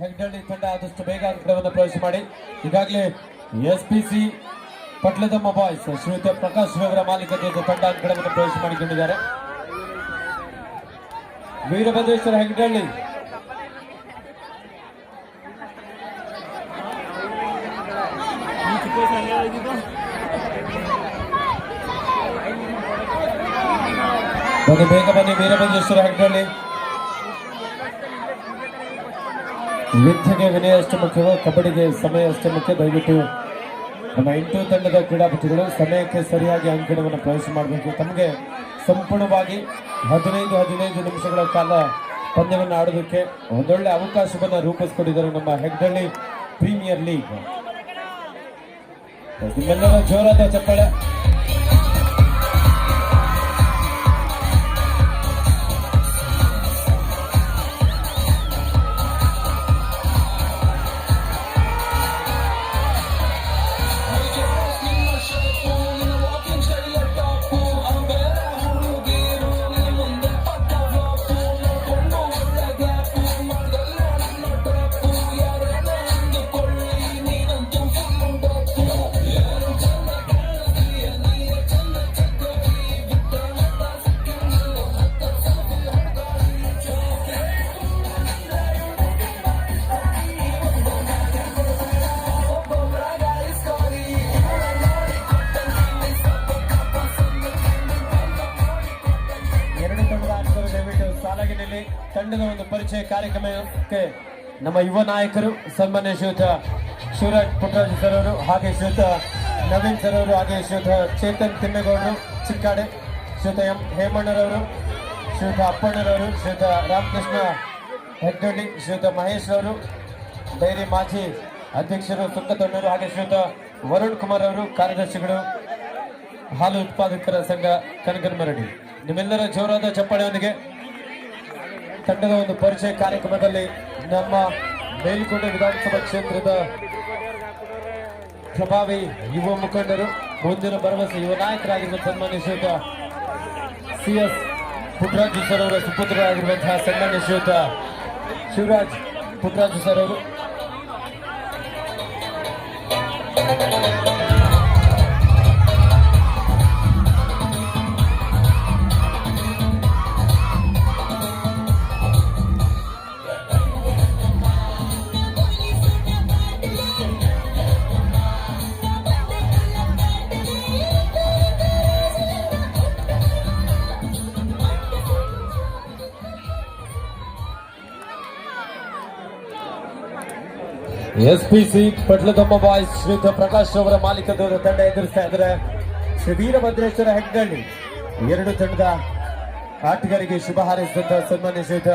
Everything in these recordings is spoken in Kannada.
ಹೆಗ್ಡಳ್ಳಿ ತಂಡ ಆದಷ್ಟು ಬೇಗ ಅಂಕಣವನ್ನು ಪ್ರವೇಶ ಮಾಡಿ. ಈಗಾಗಲೇ SPC ಪಟ್ಲದಮ್ಮ ಬಾಯ್ಸ್ ಶ್ರೀಯುತ ಪ್ರಕಾಶ್ ರವರ ಮಾಲೀಕತೆಯ ತಂಡ ಅಂಕಣವನ್ನು ಪ್ರವೇಶ ಮಾಡಿಕೊಂಡಿದ್ದಾರೆ. ವೀರಭದ್ರೇಶ್ವರ ಹೆಗ್ಡಳ್ಳಿ ಬೇಗ ಬನ್ನಿ. ವೀರಭದ್ರೇಶ್ವರ ಹೆಗ್ಡಳ್ಳಿ ವಿದ್ಯೆಗೆ ವಿನಯ ಅಷ್ಟು ಮುಖ್ಯವೋ ಕಬಡ್ಡಿಗೆ ಸಮಯ ಅಷ್ಟೇ ಮುಖ್ಯ. ದಯವಿಟ್ಟು ನಮ್ಮ 8 ತಂಡದ ಕ್ರೀಡಾಪಟುಗಳು ಸಮಯಕ್ಕೆ ಸರಿಯಾಗಿ ಅಂಕಣವನ್ನು ಪ್ರವೇಶ ಮಾಡಬೇಕು. ತಮಗೆ ಸಂಪೂರ್ಣವಾಗಿ 15 ನಿಮಿಷಗಳ ಕಾಲ ಪಂದ್ಯವನ್ನು ಆಡೋದಕ್ಕೆ ಒಂದೊಳ್ಳೆ ಅವಕಾಶವನ್ನು ರೂಪಿಸಿಕೊಂಡಿದ್ದಾರೆ ನಮ್ಮ ಹೆಗ್ಡಳ್ಳಿ ಪ್ರೀಮಿಯರ್ ಲೀಗ್. ನಿಮ್ಮೆಲ್ಲರ ಜೋರಾದ ಚಪ್ಪಾಳೆ. ತಂಡದ ಒಂದು ಪರಿಚಯ ಕಾರ್ಯಕ್ರಮಕ್ಕೆ ನಮ್ಮ ಯುವ ನಾಯಕರು ಸನ್ಮಾನ್ಯ ಶ್ರೀಯುತ ಶಿವರಾಜ್ ಪುಟ್ಟರಾಜ್ ಸರ್ ಅವರು, ಹಾಗೆ ಶ್ರೀಯುತ ನವೀನ್ ಸರ್ ಅವರು, ಹಾಗೆ ಶ್ರೀಯುತ ಚೇತನ್ ತಿಮ್ಮೇಗೌಡರು ಚಿಕ್ಕಾಡೆ, ಶ್ರೀಯುತ ಎಂ ಹೇಮಣ್ಣರವರು, ಶ್ರೀಯುತ ಅಪ್ಪಣ್ಣರವರು, ಶ್ರೀಯುತ ರಾಮಕೃಷ್ಣ ಹೆಗ್ಡಳ್ಳಿ, ಶ್ರೀಯುತ ಮಹೇಶ್ ಅವರು, ಡೈರಿ ಮಾಜಿ ಅಧ್ಯಕ್ಷರು ಸುಕ್ಕತಣ್ಣರು, ಹಾಗೆ ಶ್ರೀಯುತ ವರುಣ್ ಕುಮಾರ್ ಅವರು, ಕಾರ್ಯದರ್ಶಿಗಳು ಹಾಲು ಉತ್ಪಾದಕರ ಸಂಘ ಕನಕನಮರಡಿ. ನಿಮ್ಮೆಲ್ಲರ ಜೋರಾದ ಚಪ್ಪಾಳೆಯೊಂದಿಗೆ ತಂಡದ ಒಂದು ಪರಿಚಯ ಕಾರ್ಯಕ್ರಮದಲ್ಲಿ ನಮ್ಮ ಮೇಲುಕೋಟೆ ವಿಧಾನಸಭಾ ಕ್ಷೇತ್ರದ ಪ್ರಭಾವಿ ಯುವ ಮುಖಂಡರು, ಮುಂದಿನ ಭರವಸೆ ಯುವ ನಾಯಕರಾಗಿರುವ ಸನ್ಮಾನ್ಯ ಶ್ರೀಯುತ CS ಪುಟ್ಟರಾಜು ಸರ್ ಅವರ ಸುಪುತ್ರರಾಗಿರುವಂತಹ ಸನ್ಮಾನ್ಯ ಶ್ರೀಯುತ ಶಿವರಾಜ್ ಪುಟ್ಟರಾಜು ಸರ್ ಅವರು, SPC ಪಟ್ಲದಮ್ಮ ಬಾಯ್ಸ್ ಶ್ರೀಯುತ ಪ್ರಕಾಶ್ ಅವರ ಮಾಲೀಕತ್ವದ ತಂಡ ಎದುರಿಸ್ತಾ ಇದ್ದಾರೆ ಶ್ರೀ ವೀರಭದ್ರೇಶ್ವರ ಹೆಗ್ಡಳ್ಳಿ. 2 ತಂಡದ ಆಟಗಾರರಿಗೆ ಶುಭ ಹಾರೈಸಿದಂತಹ ಸನ್ಮಾನ್ಯ ಶ್ರೀಯುತ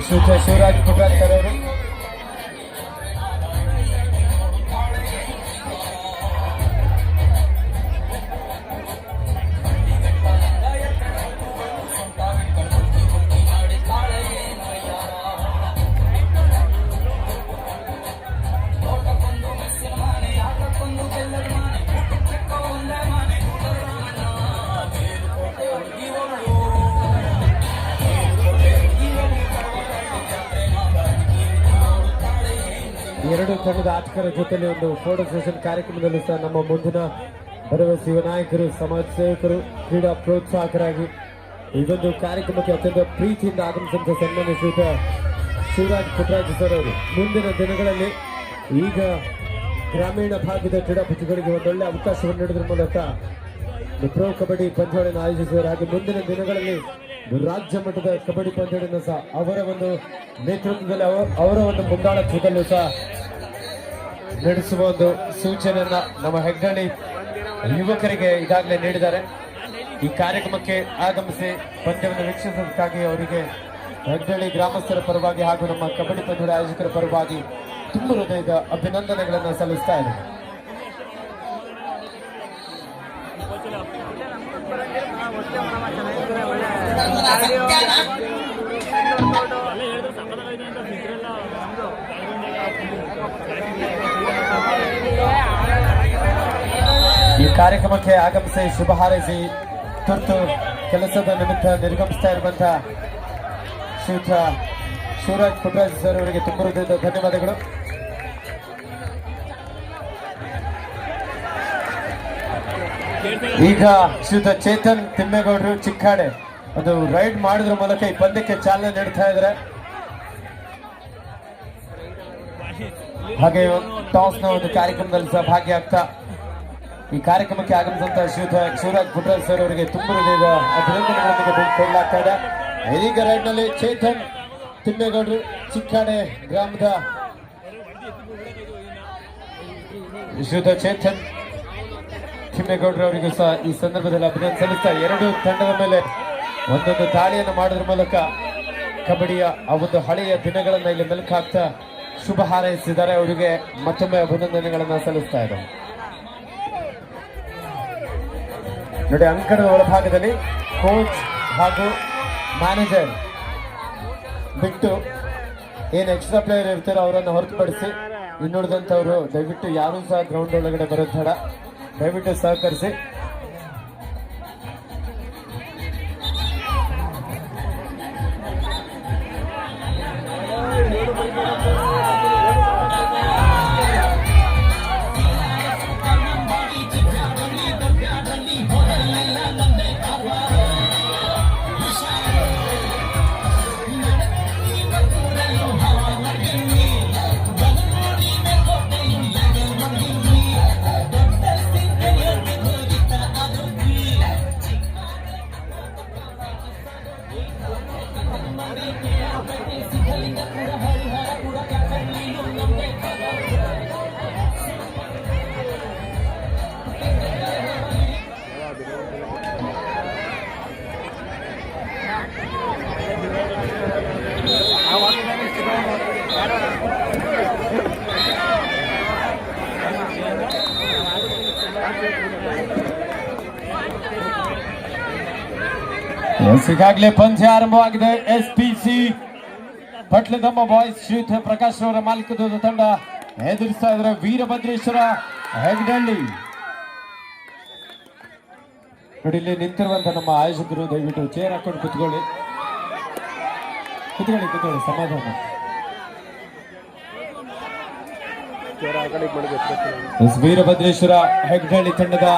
ಶಿವರಾಜ್ ಪುಟ್ಟರಾಜ್ ಸರ್ ಅವರು, ಎರಡು ತಂಡದ ಆಟಗಾರರ ಜೊತೆಲಿ ಒಂದು ಫೋಟೋ ಸೆಷನ್ ಕಾರ್ಯಕ್ರಮದಲ್ಲೂ ಸಹ ನಮ್ಮ ಮುಂದಿನ ಭರವಸೆ ಯುವ ನಾಯಕರು, ಸಮಾಜ ಸೇವಕರು, ಕ್ರೀಡಾ ಪ್ರೋತ್ಸಾಹಕರಾಗಿ ಇದೊಂದು ಕಾರ್ಯಕ್ರಮಕ್ಕೆ ಅತ್ಯಂತ ಪ್ರೀತಿಯಿಂದ ಆಗಮಿಸಿದಂತಹ ಸನ್ಮಾನ್ಯ ಶ್ರೀಯುತ ಶಿವರಾಜ್ ಪುಟ್ಟರಾಜ್ ಸರ್ ಅವರು ಮುಂದಿನ ದಿನಗಳಲ್ಲಿ ಈಗ ಗ್ರಾಮೀಣ ಭಾಗದ ಕ್ರೀಡಾಪಟುಗಳಿಗೆ ಒಂದೊಳ್ಳೆ ಅವಕಾಶವನ್ನು ನೀಡುವುದರ ಮೂಲಕ ಪ್ರೋ ಕಬಡ್ಡಿ ಪಂದ್ಯಾವಳಿಯನ್ನು ಆಯೋಜಿಸಿದ್ದಾರೆ. ಹಾಗೆ ಮುಂದಿನ ದಿನಗಳಲ್ಲಿ ರಾಜ್ಯ ಮಟ್ಟದ ಕಬಡ್ಡಿ ಪಂದ್ಯಾವಳಿಯನ್ನು ಸಹ ಅವರ ಒಂದು ನೇತೃತ್ವದಲ್ಲಿ ಅವರ ಒಂದು ಮುಂದಾಳತ್ವದಲ್ಲೂ ಸಹ ನಡೆಸುವ ಒಂದು ಸೂಚನೆಯನ್ನ ನಮ್ಮ ಹೆಗ್ಡಳ್ಳಿ ಯುವಕರಿಗೆ ಈಗಾಗಲೇ ನೀಡಿದ್ದಾರೆ. ಈ ಕಾರ್ಯಕ್ರಮಕ್ಕೆ ಆಗಮಿಸಿ ಪಂದ್ಯವನ್ನು ವೀಕ್ಷಿಸೋದಕ್ಕಾಗಿ ಅವರಿಗೆ ಹೆಗ್ಡಳ್ಳಿ ಗ್ರಾಮಸ್ಥರ ಪರವಾಗಿ ಹಾಗೂ ನಮ್ಮ ಕಬಡ್ಡಿ ಪಂದ್ಯದ ಆಯೋಜಕರ ಪರವಾಗಿ ತುಂಬ ಹೃದಯದ ಅಭಿನಂದನೆಗಳನ್ನು ಸಲ್ಲಿಸ್ತಾ ಇದೆ. ಈ ಕಾರ್ಯಕ್ರಮಕ್ಕೆ ಆಗಮಿಸಿ ಶುಭ ಹಾರೈಸಿ ತುರ್ತು ಕೆಲಸದ ನಿಮಿತ್ತ ನಿರ್ಗಮಿಸ್ತಾ ಇರುವಂತಹ ಶ್ರೀಯುತ ಶಿವರಾಜ್ ಪುಟ್ಟರಾಜ್ ಸರ್ ಅವರಿಗೆ ತುಂಬ ಹೃದಯದ ಧನ್ಯವಾದಗಳು. ಈಗ ಶ್ರೀಯುತ ಚೇತನ್ ತಿಮ್ಮೇಗೌಡರು ಚಿಕ್ಕಾಡೆ ಒಂದು ರೈಡ್ ಮಾಡೋದ್ರ ಮೂಲಕ ಈ ಪಂದ್ಯಕ್ಕೆ ಚಾಲನೆ ನೀಡ್ತಾ ಇದ್ದಾರೆ. ಹಾಗೆ ಟಾಸ್ ನ ಒಂದು ಕಾರ್ಯಕ್ರಮದಲ್ಲಿ ಸಹ ಭಾಗಿಯಾಗ್ತಾ ಈ ಕಾರ್ಯಕ್ರಮಕ್ಕೆ ಆಗಮಿಸಿದಂತಹ ಶ್ರೀಯುತ ಶಿವರಾಜ್ ಪುಟ್ಟರಾಜ್ ಸರ್ ಅವರಿಗೆ ತುಂಬ ಹೃದಯದ ಅಭಿನಂದನೆಗಳೊಂದಿಗೆ ಕೊಡಲಾಗ್ತಾ ಇದೆ. ಇದೀಗ ರೈಡ್ ನಲ್ಲಿ ಚೇತನ್ ತಿಮ್ಮೇಗೌಡರು ಚಿಕ್ಕಾಡೆ ಗ್ರಾಮದ ಶ್ರೀಯುತ ಚೇತನ್ ತಿಮ್ಮೇಗೌಡರು ಅವರಿಗೂ ಸಹ ಈ ಸಂದರ್ಭದಲ್ಲಿ ಅಭಿನಂದನೆ ಸಲ್ಲಿಸ್ತಾ ಎರಡು ತಂಡದ ಮೇಲೆ ಒಂದೊಂದು ದಾಳಿಯನ್ನು ಮಾಡೋದ್ರ ಮೂಲಕ ಕಬಡ್ಡಿಯ ಆ ಒಂದು ಹಳೆಯ ದಿನಗಳನ್ನ ಇಲ್ಲಿ ಮೆಲುಕು ಹಾಕ್ತಾ ಶುಭ ಹಾರೈಸಿದ್ದಾರೆ. ಅವರಿಗೆ ಮತ್ತೊಮ್ಮೆ ಅಭಿನಂದನೆಗಳನ್ನ ಸಲ್ಲಿಸ್ತಾ ಇದ್ದಾರೆ. ನೋಡಿ, ಅಂಕಣದ ಒಳಭಾಗದಲ್ಲಿ ಕೋಚ್ ಹಾಗೂ ಮ್ಯಾನೇಜರ್ ಬಿಟ್ಟು ಏನು ಎಕ್ಸ್ಟ್ರಾ ಪ್ಲೇಯರ್ ಇರ್ತಾರೋ ಅವರನ್ನು ಹೊರತುಪಡಿಸಿ ಇನ್ನುಳಿದಂಥವ್ರು ದಯವಿಟ್ಟು ಯಾರೂ ಸಹ ಗ್ರೌಂಡ್ ಒಳಗಡೆ ಬರೋ ತಡ ದಯವಿಟ್ಟು ಸಹಕರಿಸಿ. ಈಗಾಗಲೇ ಪಂದ್ಯ ಆರಂಭವಾಗಿದೆ. SPC ಪಟ್ಲದಮ್ಮ ಬಾಯ್ಸ್ ಶ್ರೀಯುತ ಪ್ರಕಾಶ್ ಅವರ ಮಾಲೀಕತ್ವದ ತಂಡ ಎದುರಿಸ್ತಾ ಇದ್ದಾರೆ ವೀರಭದ್ರೇಶ್ವರ ಹೆಗ್ಡಳ್ಳಿ. ನೋಡಿ, ಇಲ್ಲಿ ನಿಂತಿರುವಂತ ನಮ್ಮ ಆಯೋಜಕರು ದಯವಿಟ್ಟು ಚೇರ್ ಹಾಕೊಂಡು ಕುತ್ಕೊಳ್ಳಿ ಸಮಾಧಾನ. ವೀರಭದ್ರೇಶ್ವರ ಹೆಗ್ಡಳ್ಳಿ ತಂಡದ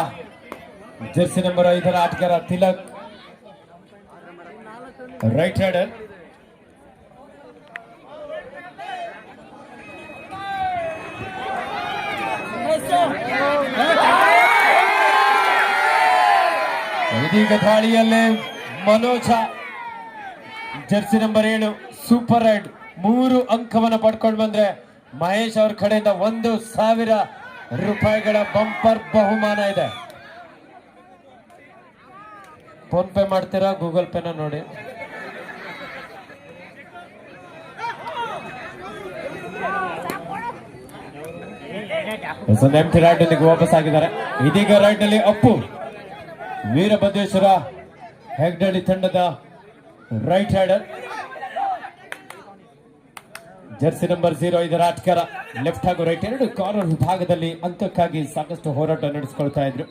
ಜರ್ಸಿ ನಂಬರ್ 5 ಆಟಗಾರ ತಿಲಕ್ ರೈಟ್ ಹ್ಯಾಂಡರ್. ಇದೀಗ ದಾಳಿಯಲ್ಲೇ Manoj Jersey number 7 super ride 3 ಅಂಕವನ್ನು ಪಡ್ಕೊಂಡು ಬಂದ್ರೆ ಮಹೇಶ್ ಅವ್ರ ಕಡೆಯಿಂದ 1,000 ರೂಪಾಯಿಗಳ ಬಂಪರ್ ಬಹುಮಾನ ಇದೆ. ಫೋನ್ ಪೇ ಮಾಡ್ತೀರಾ, ಗೂಗಲ್ ಪೇನ ನೋಡಿ. ಎಂಟಿ ರೈಡ್ ವಾಪಸ್ ಆಗಿದ್ದಾರೆ. ಇದೀಗ ರೈಡ್ ನಲ್ಲಿ ಅಪ್ಪು ವೀರಭದ್ರೇಶ್ವರ ಹೆಗ್ಡಳ್ಳಿ ತಂಡದ ರೈಟ್ ಹ್ಯಾಂಡರ್. ಜರ್ಸಿ ನಂಬರ್ 05 ಆಟಗಾರ ಲೆಫ್ಟ್ ಹಾಗೂ ರೈಟ್ ಎರಡು ಕಾರ್ನರ್ ವಿಭಾಗದಲ್ಲಿ ಅಂಕಕ್ಕಾಗಿ ಸಾಕಷ್ಟು ಹೋರಾಟ ನಡೆಸಿಕೊಳ್ತಾ ಇದ್ರು.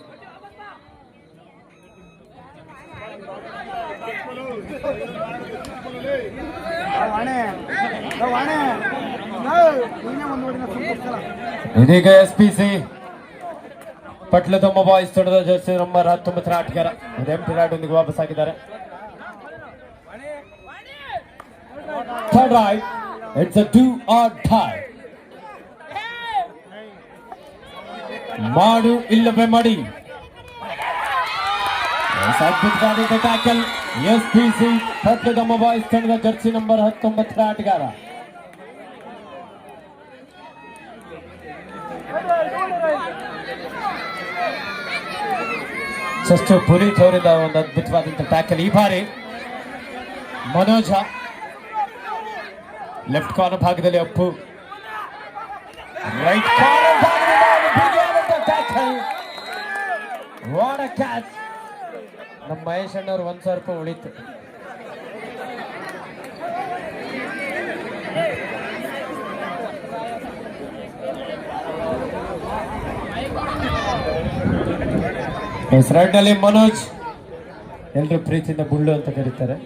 ಇದೀಗ SPC ಪಟ್ಲದಮ್ಮ ಬಾಯ್ಸ್ ತಂಡದ ಜರ್ಸಿ ನಂಬರ್ 19 ಆಟಗಾರ ಎಂಟಿ ರಾಯ್ಡ್ನೊಂದಿಗೆ ವಾಪಸ್ ಆಗಿದ್ದಾರೆ. Third ride, it's a 2 or tie. ಮಾಡು ಇಲ್ಲವೇ ಮಾಡಿ. ಅದ್ಭುತವಾದ ಟ್ಯಾಕಲ್ SPC ಪಟ್ಲದಮ್ಮ ಬಾಯ್ಸ್ ತಂಡದ ಜರ್ಸಿ ನಂಬರ್ 19 ಆಟಗಾರ. ಶಸ್ತು ಪುನೀತ್ ಅವರಿಂದ ಒಂದು ಅದ್ಭುತವಾದಂತಹ ಟ್ಯಾಕಲ್. ಈ ಬಾರಿ ಮನೋಜ ಲೆಫ್ಟ್ ಕಾರ್ನರ್ ಭಾಗದಲ್ಲಿ ಅಪ್ಪು ರೈಟ್ ಕಾರ್ನರ್ ಭಾಗದಲ್ಲಿ ಟ್ಯಾಕಲ್. What a catch. ನಮ್ಮ ಮಹೇಶ್ ಅಣ್ಣವ್ರು 1,000 ರೂಪಾಯಿ ಉಳಿತು. ರೈಟ್ ನಲ್ಲಿ ಮನೋಜ್ ಎಲ್ಲರೂ ಪ್ರೀತಿಯಿಂದ ಬುಳ್ಳು ಅಂತ ಕರೀತಾರೆ.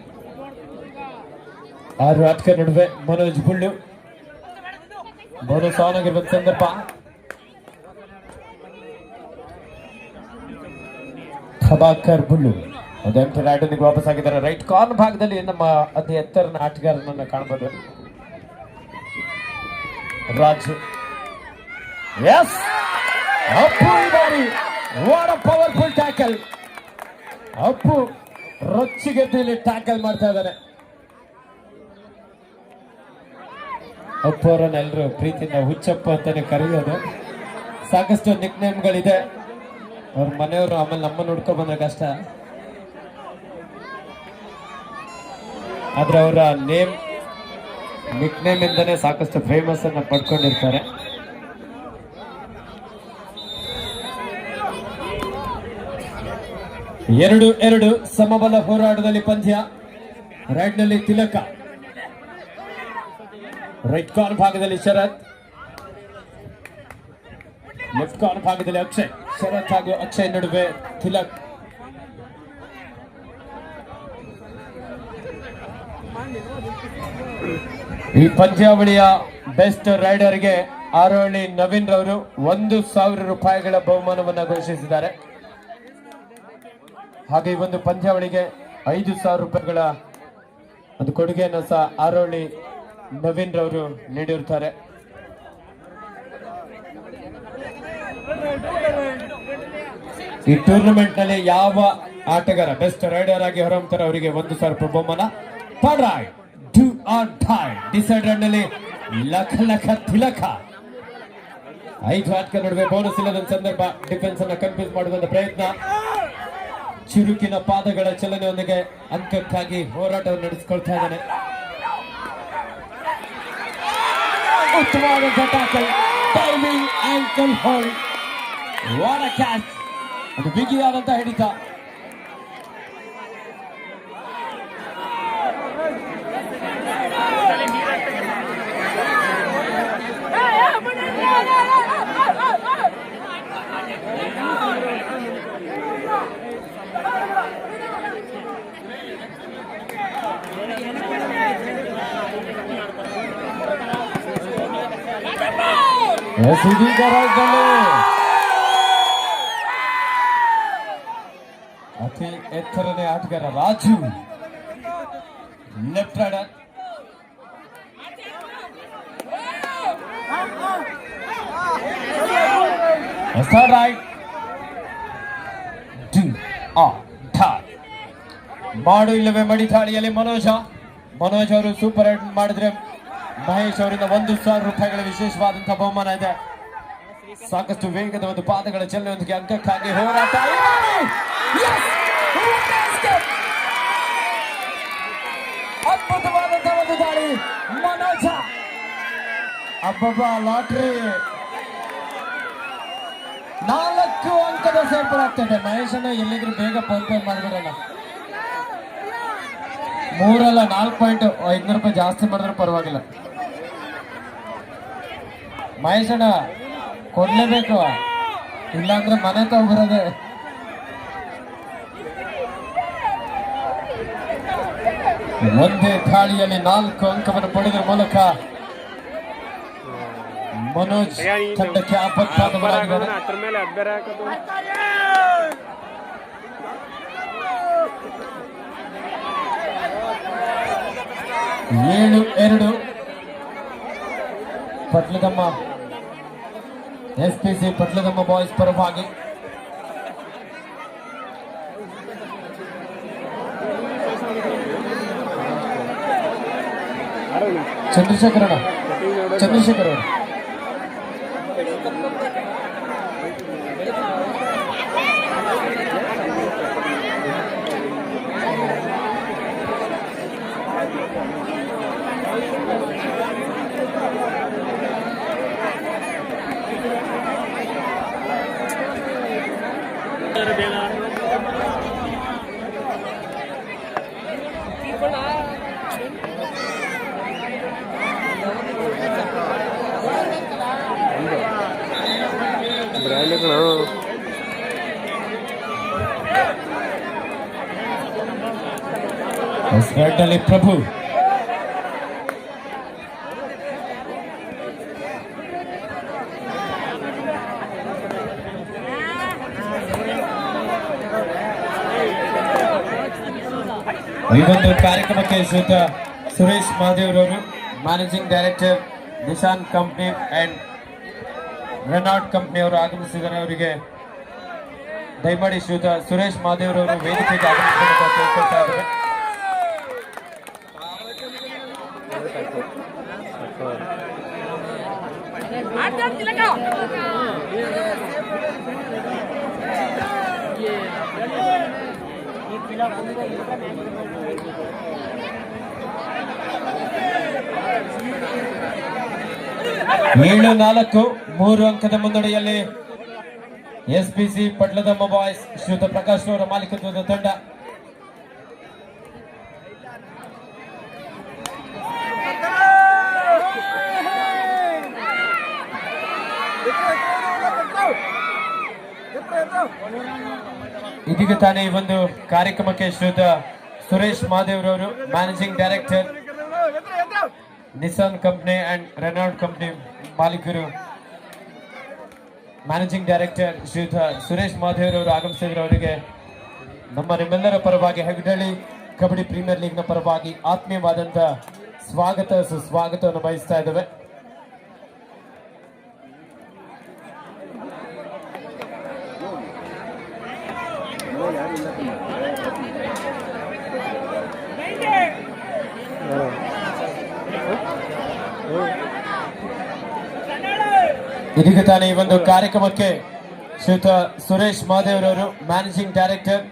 6 ಆಟಗಾರ ನಡುವೆ ಮನೋಜ್ ಬುಳ್ಳು ಬೋನಸ್ ಆನ್ ಆಗಿರುವ ಸಂದರ್ಭ. ಪ್ರಭಾಕರ್ ಬುಳ್ಳು ಅದೆಂಟು ರೈಡನಿಗೆ ವಾಪಸ್ ಆಗಿದ್ದಾರೆ. ರೈಟ್ ಕಾರ್ನ್ ಭಾಗದಲ್ಲಿ ನಮ್ಮ ಅತಿ ಎತ್ತರನ ಆಟಗಾರನನ್ನ ಕಾಣಬಹುದು, ರಾಜು. ಎಸ್, ಅಪ್ಪು ಈ ಬಾರಿ what a powerful tackle. Appu ರೊಚ್ಚಿಗೆದ್ದಲ್ಲಿ ಟ್ಯಾಕಲ್ ಮಾಡ್ತಾ ಇದ್ದಾನೆ. ಅಪ್ಪು ಅವರನ್ನೆಲ್ಲರೂ ಪ್ರೀತಿಯಿಂದ ಹುಚ್ಚಪ್ಪ ಅಂತಾನೆ ಕರೆಯೋದು. ಸಾಕಷ್ಟು ನಿಕ್ ನೇಮ್ಗಳಿದೆ. ಅವ್ರ ಮನೆಯವರು ಆಮೇಲೆ ನಮ್ಮ ನೋಡ್ಕೊಂಡ್ ಬಂದ್ರೆ ಕಷ್ಟ, ಆದ್ರೆ ಅವರ ನಿಕ್ ನೇಮ್ ಇಂದಾನೆ ಸಾಕಷ್ಟು ಫೇಮಸ್ ಅನ್ನ ಪಡ್ಕೊಂಡಿರ್ತಾರೆ. ಎರಡು ಸಮಬಲ ಹೋರಾಟದಲ್ಲಿ ಪಂದ್ಯ. ರೈಟ್ ನಲ್ಲಿ ತಿಲಕ, ರೈಟ್ ಕಾರ್ನ್ ಭಾಗದಲ್ಲಿ ಶರತ್, ಲೆಫ್ಟ್ ಕಾರ್ನ್ ಭಾಗದಲ್ಲಿ ಅಕ್ಷಯ್. ಶರತ್ ಹಾಗೂ ಅಕ್ಷಯ್ ನಡುವೆ ತಿಲಕ್. ಈ ಪಂದ್ಯಾವಳಿಯ ಬೆಸ್ಟ್ ರೈಡರ್ಗೆ ಆರೋಹಿ ನವೀನ್ ರವರು 1,000 ರೂಪಾಯಿಗಳ ಬಹುಮಾನವನ್ನು ಘೋಷಿಸಿದ್ದಾರೆ. ಹಾಗೆ ಈ ಒಂದು ಪಂದ್ಯಾವಳಿಗೆ 5,000 ರೂಪಾಯಿಗಳ ಒಂದು ಕೊಡುಗೆಯನ್ನು ಸಹ ಆರೋಹಿ ನವೀನ್ ರವರು ನೀಡಿರುತ್ತಾರೆ. ಈ ಟೂರ್ನಮೆಂಟ್ ನಲ್ಲಿ ಯಾವ ಆಟಗಾರ ಬೆಸ್ಟ್ ರೈಡರ್ ಆಗಿ ಹೊರಹೊಮ್ಮುತ್ತಾರೆ ಅವರಿಗೆ 1,000 ರೂಪಾಯಿ ಬಹುಮಾನ. ಡಿಸೈಡರ್ ನಲ್ಲಿ ಲಖ ತಿಲಕ. 5 ಆಟಗಾರ ನಡುವೆ ಬೋನಸ್ ಇಲ್ಲದ ಸಂದರ್ಭ. ಡಿಫೆನ್ಸ್ ಅನ್ನ ಕನ್ಫ್ಯೂಸ್ ಮಾಡುವಂತ ಪ್ರಯತ್ನ. ಚುರುಕಿನ ಪಾದಗಳ ಚಲನೆಯೊಂದಿಗೆ ಅಂಕಕ್ಕಾಗಿ ಹೋರಾಟವನ್ನು ನಡೆಸಿಕೊಳ್ತಾ ಇದ್ದಾನೆ. ಉತ್ತಮವಾದಂತಹ tackle, timing, ankle hold, what a catch. ಅದು ಬಿಗಿಯಾದಂತಹ ಹಿಡಿತ. ಅತಿ ಎತ್ತರನೇ ಆಟಗಾರ ರಾಜು, ಲೆಫ್ಟ್ ರೈಡರ್. ರೈಟ್ ಮಾಡು ಇಲ್ಲವೇ ಮಡಿ ತಾಳಿಯಲ್ಲಿ ಮನೋಜ್ ಅವರು ಸೂಪರ್ ರೈಡ್ ಮಾಡಿದ್ರೆ ಮಹೇಶ್ ಅವರಿಂದ 1,000 ರೂಪಾಯಿಗಳ ವಿಶೇಷವಾದಂತಹ ಬಹುಮಾನ ಇದೆ. ಸಾಕಷ್ಟು ವೇಗದ ಒಂದು ಪಾದಗಳ ಚಲನೆಯೊಂದಿಗೆ ಅಂಕಕ್ಕಾಗಿ ಹೋರಾಟ. ಅದ್ಭುತವಾದಂತಹ ಒಂದು ದಾಳಿ ಮನೋಜ. ಅಬ್ಬಬ್ಬ, ಲಾಟ್ರಿ 4 ಅಂಕದ ಸೇರ್ಪಡಾಗ್ತದೆ. ಮಹೇಶನ ಎಲ್ಲಿದ್ರು ಬೇಗ ಫೋನ್ ಮಾಡಿದ್ರಲ್ಲ. 3 ಅಲ್ಲ 4.500 ರೂಪಾಯಿ ಜಾಸ್ತಿ ಮಾಡಿದ್ರೆ ಪರವಾಗಿಲ್ಲ. ಮಹೇಶಣ್ಣ ಕೊಡ್ಲೇಬೇಕು, ಇಲ್ಲಾಂದ್ರೆ ಮನೆ ತಗೊಬರೋದೆ. ಒಂದೇ ದಾಳಿಯಲ್ಲಿ 4 ಅಂಕವನ್ನು ಪಡೆಯುವ ಮೂಲಕ ಮನೋಜ್ ತಂಡಕ್ಕೆ ಆಪತ್ಪಾದವಾಗಿದ್ದಾರೆ. 7-2 ಪಟ್ಲದಮ್ಮ SPC ಪಟ್ಲದಮ್ಮ ಬಾಯ್ಸ್ ಪರವಾಗಿ. ಚಂದ್ರಶೇಖರ್ ಅವರು ರೆಡ್ನಲ್ಲಿ ಪ್ರಭು. ಈ ಒಂದು ಕಾರ್ಯಕ್ರಮಕ್ಕೆ ಶ್ರೀಯುತ ಸುರೇಶ್ ಮಹಾದೇವ್ರವರು, managing director Nissan company and Renault company ಅವರು ಆಗಮಿಸಿದ್ದಾರೆ. ಅವರಿಗೆ ದಯಮಾಡಿ ಶ್ರೀಯುತ ಸುರೇಶ್ ಮಹಾದೇವ್ರವರು ವೇದಿಕೆಗೆ ಆಗಮಿಸಿದ್ದಾರೆ. ಏಳು ನಾಲ್ಕು 3 ಅಂಕದ ಮುನ್ನಡೆಯಲ್ಲಿ ಎಸ್ಪಿಸಿ ಪಟ್ಲದಮ್ಮ ಬಾಯ್ಸ್ ಶ್ರೀಯುತ ಪ್ರಕಾಶ್ ಅವರ ಮಾಲೀಕತ್ವದ ತಂಡ. ಇದೀಗ ತಾನೇ ಈ ಒಂದು ಕಾರ್ಯಕ್ರಮಕ್ಕೆ ಶ್ರೀಯುತ ಸುರೇಶ್ ಮಹಾದೇವ್ರವರು, managing director Nissan company and Renault company ಮಾಲೀಕರು, ಮ್ಯಾನೇಜಿಂಗ್ ಡೈರೆಕ್ಟರ್ ಶ್ರೀಯುತ ಸುರೇಶ್ ಮಹಾದೇವ್ರವರು ಆಗಮಿಸಿದ್ರು. ಅವರಿಗೆ ನಿಮ್ಮೆಲ್ಲರ ಪರವಾಗಿ ಹೆಗ್ಡಳ್ಳಿ ಕಬಡ್ಡಿ ಪ್ರೀಮಿಯರ್ ಲೀಗ್ನ ಪರವಾಗಿ ಆತ್ಮೀಯವಾದಂತ ಸ್ವಾಗತ ಸುಸ್ವಾಗತವನ್ನು ಬಯಸ್ತಾ ಇದ್ದೇವೆ. ಇದೀಗ ತಾನೇ ಈ ಒಂದು ಕಾರ್ಯಕ್ರಮಕ್ಕೆ ಶ್ರೀಯುತ ಸುರೇಶ್ ಮಹಾದೇವ್ರವರು, managing director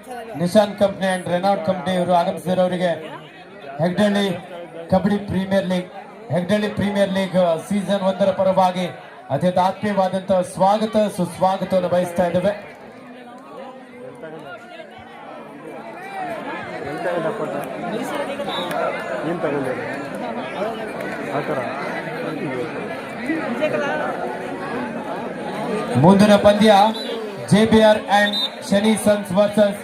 Nissan company and Renault company ಅವರು ಆಗಮಿಸಿದವರಿಗೆ Heggalli kabaddi premier league season 1 ಪರವಾಗಿ ಅತ್ಯಂತ ಆತ್ಮೀಯವಾದಂತಹ ಸ್ವಾಗತ ಸುಸ್ವಾಗತವನ್ನು ಬಯಸ್ತಾ ಇದ್ದೇವೆ. ಮುಂದಿನ ಪಂದ್ಯ JBR and Shani sons versus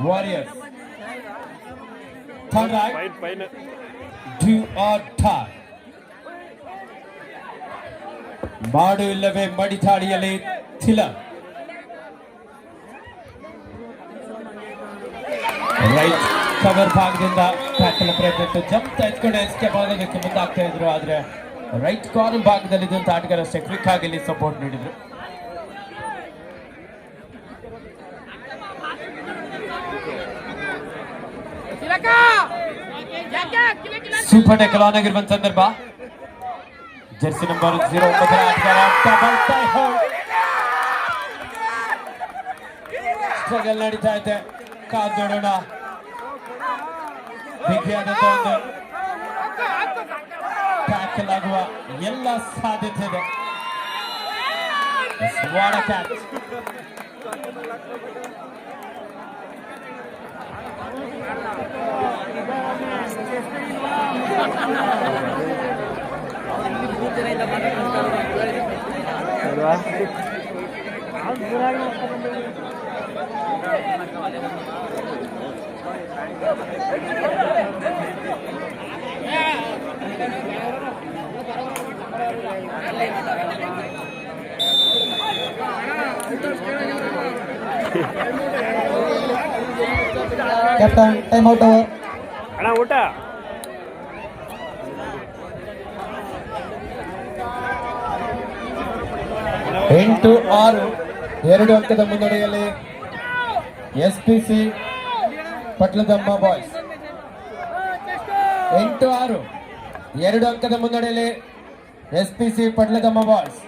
warriors. ಮಾಡು ಇಲ್ಲವೇ ಮಡಿತಾಡಿಯಲ್ಲಿ ಥಿಲ. ರೈಟ್ ಕವರ್ ಭಾಗದಿಂದ ಟ್ಯಾಕಲ್ ಪ್ರಯತ್ನ ಜಂಪ್ ಎತ್ಕೊಂಡು ಎಸ್ಕೇಪ್ ಆಗೋದಕ್ಕೆ ಮುಂದಾಗ್ತಾ ಇದ್ರು. ಆದ್ರೆ ರೈಟ್ ಕಾರ್ನರ್ ಭಾಗದಲ್ಲಿ ಇದ್ದಂತ ಆಟಗಾರ ಕ್ವಿಕ್ ಆಗಿ ಇಲ್ಲಿ ಸಪೋರ್ಟ್ ನೀಡಿದ್ರು. ಸೂಪರ್ ಟ್ಯಾಕಲ್ ಆನ್ ಆಗಿರುವಂತ ಸಂದರ್ಭ. ಜರ್ಸಿ ನಂಬರ್ 09 ಆಟಗಾರ ಸ್ಟ್ರಗಲ್ ನಡೀತಾ ಇದೆ. ಕಾದ್ ನೋಡೋಣ. ಬಿಗಿಯಾದಂತ ಒಂದು ಟ್ಯಾಕಲ್ ಆಗುವ ಎಲ್ಲ ಸಾಧ್ಯತೆ ಇದೆ. What a catch. Captain time out. ಅಣ್ಣ ಊಟ 8-6 2 ಅಂಕದ ಮುನ್ನಡೆಯಲ್ಲಿ ಎಸ್ಪಿಸಿ ಪಟ್ಲದಮ್ಮ ಬಾಯ್ಸ್. 8-6 2 ಅಂಕದ ಮುನ್ನಡೆಯಲ್ಲಿ ಎಸ್ಪಿಸಿ Patladamma boys.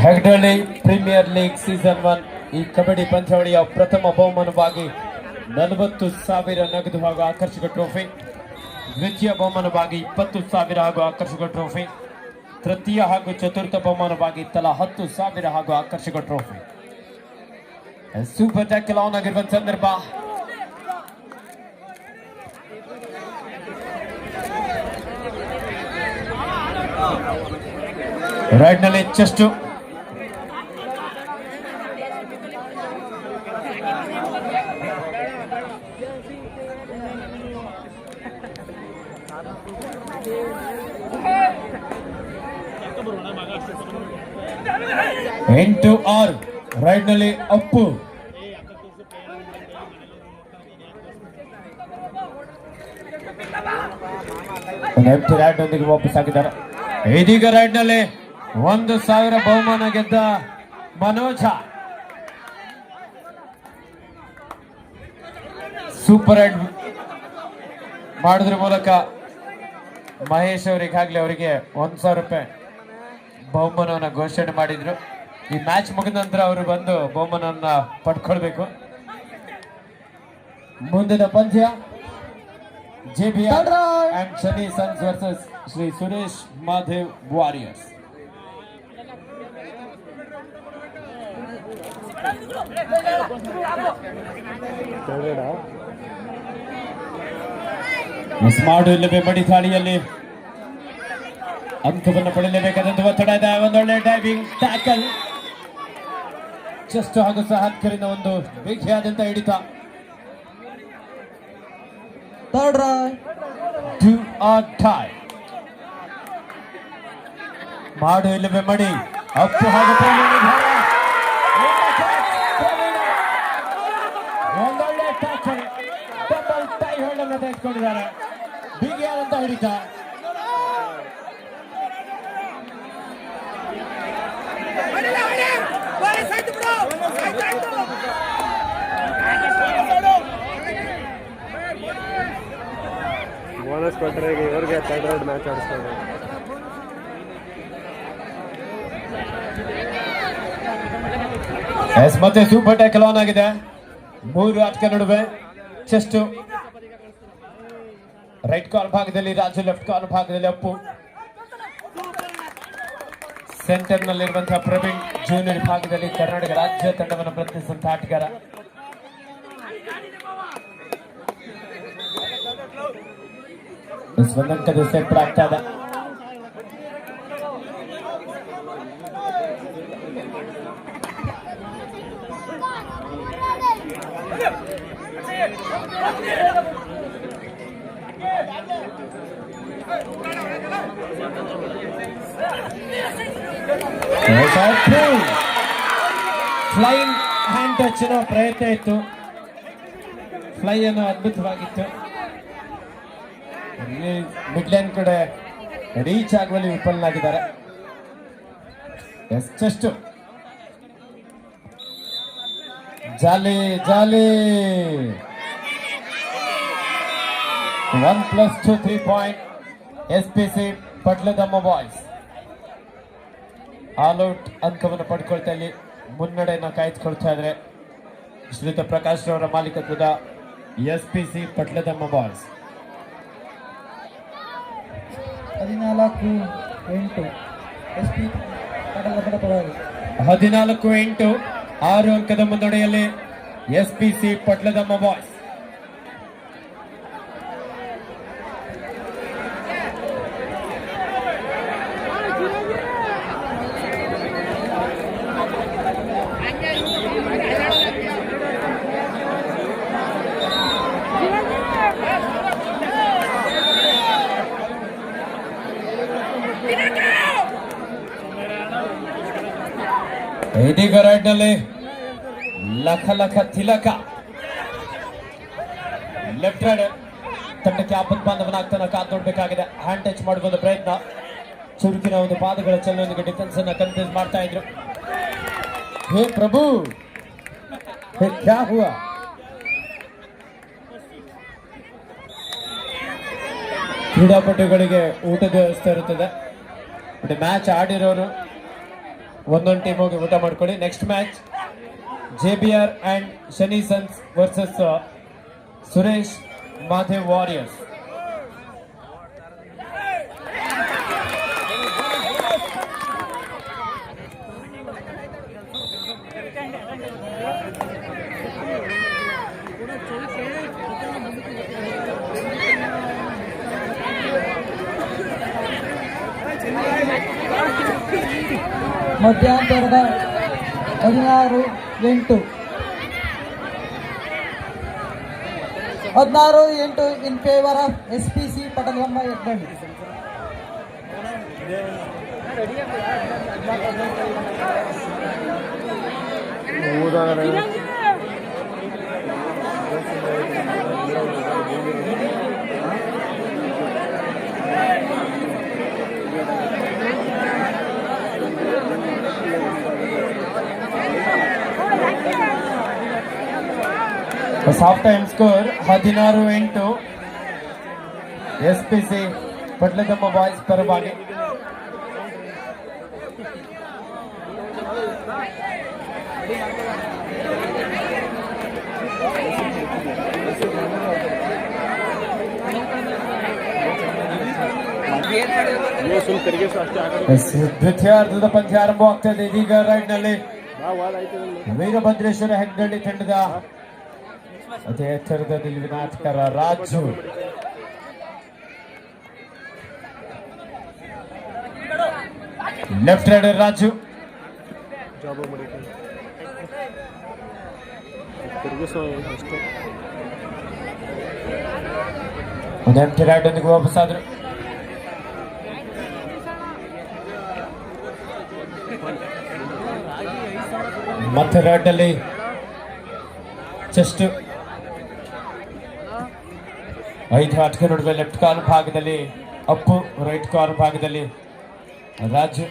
ಹೆಗ್ಡಳ್ಳಿ premier league season 1 ಈ ಕಬಡ್ಡಿ ಪಂದ್ಯಾವಳಿಯ ಪ್ರಥಮ ಬಹುಮಾನವಾಗಿ 40,000 ನಗದು ಹಾಗೂ ಆಕರ್ಷಕ ಟ್ರೋಫಿ, ದ್ವಿತೀಯ ಬಹುಮಾನವಾಗಿ 20,000 ಹಾಗೂ ಆಕರ್ಷಕ ಟ್ರೋಫಿ, ತೃತೀಯ ಹಾಗೂ ಚತುರ್ಥ ಬಹುಮಾನವಾಗಿ ತಲಾ 10,000 ಹಾಗೂ ಆಕರ್ಷಕ ಟ್ರೋಫಿ, ಸೂಪರ್ ಟ್ಯಾಕಲ್ ಆನ್ ಆಗಿರುವ ಸಂದರ್ಭ. ರೈಟ್ ನಲ್ಲಿ ಚೆಸ್ಟ್ ಎಂಟು ಆರು. ರೈಟ್ ನಲ್ಲಿ ಅಪ್ಪು. ರೈಟ್ ನೊಂದಿಗೆ ವಾಪಸ್ ಆಗಿದ್ದಾರೆ. ಇದೀಗ ರೈಟ್ ನಲ್ಲಿ 1,000 ಬಹುಮಾನ ಗೆದ್ದ ಮನೋಜ. ಸೂಪರ್ ರೈಡ್ ಮಾಡೋದ್ರ ಮೂಲಕ ಮಹೇಶ್ ಅವರಿಗಾಗ್ಲೇ ಅವರಿಗೆ 1,000 ರೂಪಾಯಿ ಬಹುಮಾನವನ್ನ ಘೋಷಣೆ ಮಾಡಿದ್ರು. ಈ ಮ್ಯಾಚ್ ಮುಗಿದ ನಂತರ ಅವರು ಬಂದು ಬಹುಮಾನವನ್ನ ಪಡ್ಕೊಳ್ಬೇಕು. ಮುಂದಿನ ಪಂದ್ಯ JBR and Shani Sons versus Shri Suresh Madhev warriors. Miss ಮಾಡು ಇಲ್ಲವೇ ಮಡಿ ದಾಳಿಯಲ್ಲಿ ಅಂಕವನ್ನು ಪಡೆಯಲೇಬೇಕಾದಂತ ಒತ್ತಡ ಇದೆ. ಒಂದೊಳ್ಳೆ ಡೈವಿಂಗ್ ಟ್ಯಾಕಲ್ ಚೆಸ್ಟ್ ಹಾಗೂ ಸಹತ್ಕರಿಂದ ಒಂದು ಬಿಗಿಯಾದಂತ ಹಿಡಿತ. Do or die. ಮಾಡು ಇಲ್ಲವೇ ಮಡಿ. ಅಪ್ಪು ಹಾಗೂ ಒಂದೊಳ್ಳೆ ಟ್ಯಾಕಲ್ ಡಬಲ್ ಟೈ ಹೋಲ್ಡ್ ಅನ್ನು ತೆಗೆದುಕೊಂಡಿದ್ದಾರೆ. ಬಿಗಿಯಾದಂತ ಹಿಡಿತ. ಬೋನಸ್ ಕೊಟ್ಟರೆ ಇವರಿಗೆ ಥರ್ಡ್ ರೌಂಡ್ ಮ್ಯಾಚ್ ಆಡಿಸ್ತಾರೆ. ಮತ್ತೆ ಸೂಪರ್ ಟ್ಯಾಕಲ್ ಆನ್ ಆಗಿದೆ. 3 ಆಟಗಾರರ ನಡುವೆ ಚೆಸ್ಟ್. ರೈಟ್ ಕಾರ್ನರ್ ಭಾಗದಲ್ಲಿ ರಾಜು, ಲೆಫ್ಟ್ ಕಾರ್ನರ್ ಭಾಗದಲ್ಲಿ ಅಪ್ಪು, ಸೆಂಟರ್ ನಲ್ಲಿರುವಂತಹ ಪ್ರವೀಣ್, ಜೂನಿಯರ್ ಭಾಗದಲ್ಲಿ ಕರ್ನಾಟಕ ರಾಜ್ಯ ತಂಡವನ್ನು ಪ್ರತಿನಿಧಿಸುವಂತಹ ಆಟಗಾರ. ಒಂದಂಕದ ಸೆಟ್ ಆಗ್ತಾ ಇದೆ. ಫ್ಲೈಯಿಂಗ್ ಹ್ಯಾಂಡ್ ಟಚ್ ಪ್ರಯತ್ನ ಇತ್ತು. ಫ್ಲೈ ಅನ್ನು ಅದ್ಭುತವಾಗಿತ್ತು. ಮಿಡ್ಲೈನ್ ಕಡೆ ರೀಚ್ ಆಗುವಲ್ಲಿ ವಿಫಲನಾಗಿದ್ದಾರೆ. ಚೆಸ್ಟ್ ಜಾಲಿ ಜಾಲಿ. 1+2 3 point SPC Patladamma boys all out ಅಂಕವನ್ನು ಪಡ್ಕೊಳ್ತಾ ಇಲ್ಲಿ ಮುನ್ನಡೆಯನ್ನು ಕಾಯ್ದುಕೊಳ್ತಾ ಇದ್ರೆ ಶ್ರೀಯುತ ಪ್ರಕಾಶ್ ಅವರ ಮಾಲೀಕತ್ವದ SPC ಪಟ್ಲದಮ್ಮ ಬಾಯ್ಸ್. 14-8 SP 14-8 6 ಅಂಕದ ಮುನ್ನಡೆಯಲ್ಲಿ SPC ಪಟ್ಲದಮ್ಮ ಬಾಯ್ಸ್. ಇದೀಗ ರೈಟ್ ನಲ್ಲಿ ಲಖ ತಿಲಕ ಲೆಫ್ಟ್ ರೈಡ್ ತಂಡಕ್ಕೆ ಆಪತ್ ಬಾಂಧವನಾಗ್ತಾನೆ ಕಾದ್ ನೋಡ್ಬೇಕಾಗಿದೆ. ಹ್ಯಾಂಡ್ ಟಚ್ ಮಾಡುವ ಪ್ರಯತ್ನ, ಚುರುಕಿನ ಒಂದು ಪಾದಗಳ ಚಲನೆಯೊಂದಿಗೆ ಡಿಫೆನ್ಸ್ ಅನ್ನ ಕನ್ಫ್ಯೂಸ್ ಮಾಡ್ತಾ ಇದ್ರು. ಹೇ ಪ್ರಭು, ಹೇ ಕ್ಯಾ ಹುವಾ? ಕ್ರೀಡಾಪಟುಗಳಿಗೆ ಊಟದ ವ್ಯವಸ್ಥೆ ಇರುತ್ತದೆ. ಮ್ಯಾಚ್ ಆಡಿರೋರು ಒಂದೊಂದು ಟೀಮ್ ಹೋಗಿ ಊಟ ಮಾಡ್ಕೊಳ್ಳಿ. Next match JBR and Shani Sons versus Suresh Madhev warriors. ಮಧ್ಯಂತರದ 16-8 in favour of SPC Patalamma Heggalli. Half time score 16-8 SPC Patladamma boys ಪರವಾಗಿ. ದ್ವಿತೀಯಾರ್ಧದ ಪಂದ್ಯ ಆರಂಭವಾಗ್ತದೆ. ಇದೀಗ ರೈಡ್ ನಲ್ಲಿ ವೀರಭದ್ರೇಶ್ವರ ಹೆಗ್ಗಳ್ಳಿ ತಂಡದ ಅತಿ ಎತ್ತರದ ನಿಲುವಿನ ಆಟಗಾರ ರಾಜು. Left rider Raju. ಒಂದು ಎಂಟಿ ರೈಡ್ ಒಂದಿಗೆ ವಾಪಸ್ ಆದ್ರು. ಮತ್ತೆ ರೈಡ್ ಅಲ್ಲಿ ಚೆಸ್ಟ್ 5 ಆಟಗಾರ ನಡುವೆ ಲೆಫ್ಟ್ ಕಾರ್ನ್ ಭಾಗದಲ್ಲಿ ಅಪ್ಪು, ರೈಟ್ ಕಾರ್ನ್ ಭಾಗದಲ್ಲಿ ರಾಜು.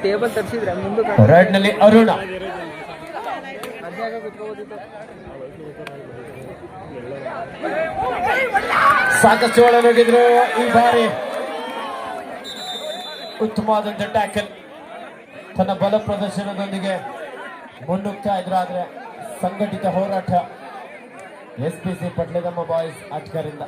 ಟೇಬಲ್ ತರಿಸಿದ್ರೆ ಮುಂದೆ ರೈಟ್ ನಲ್ಲಿ ಅರುಣ. ಸಾಕಷ್ಟು ಒಳಗೋಗಿದ್ರು. ಈ ಬಾರಿ ಉತ್ತಮವಾದಂಥ ಟ್ಯಾಕಲ್. ತನ್ನ ಬಲ ಪ್ರದರ್ಶನದೊಂದಿಗೆ ಮುನ್ನುಗ್ತಾ ಇದ್ರು. ಆದ್ರೆ ಸಂಘಟಿತ ಹೋರಾಟ SPC ಪಟ್ಲದಮ್ಮ ಬಾಯ್ಸ್ ಆಟಗಾರರಿಂದ.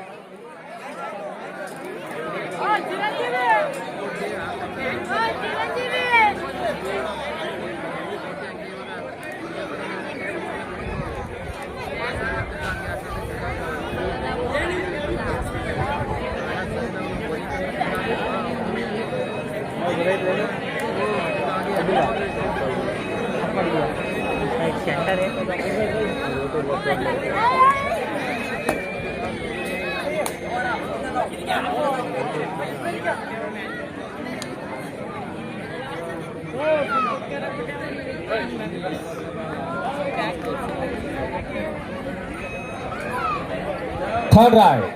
Third ride,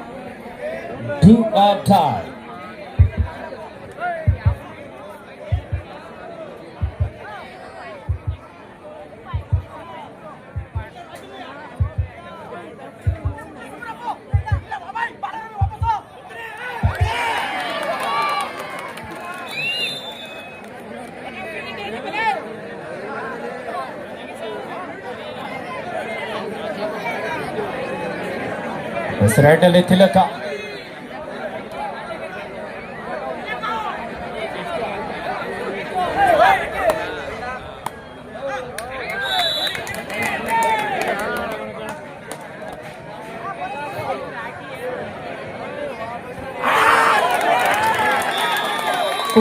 do or die. Raid ಅಲ್ಲಿ ತಿಲಕ.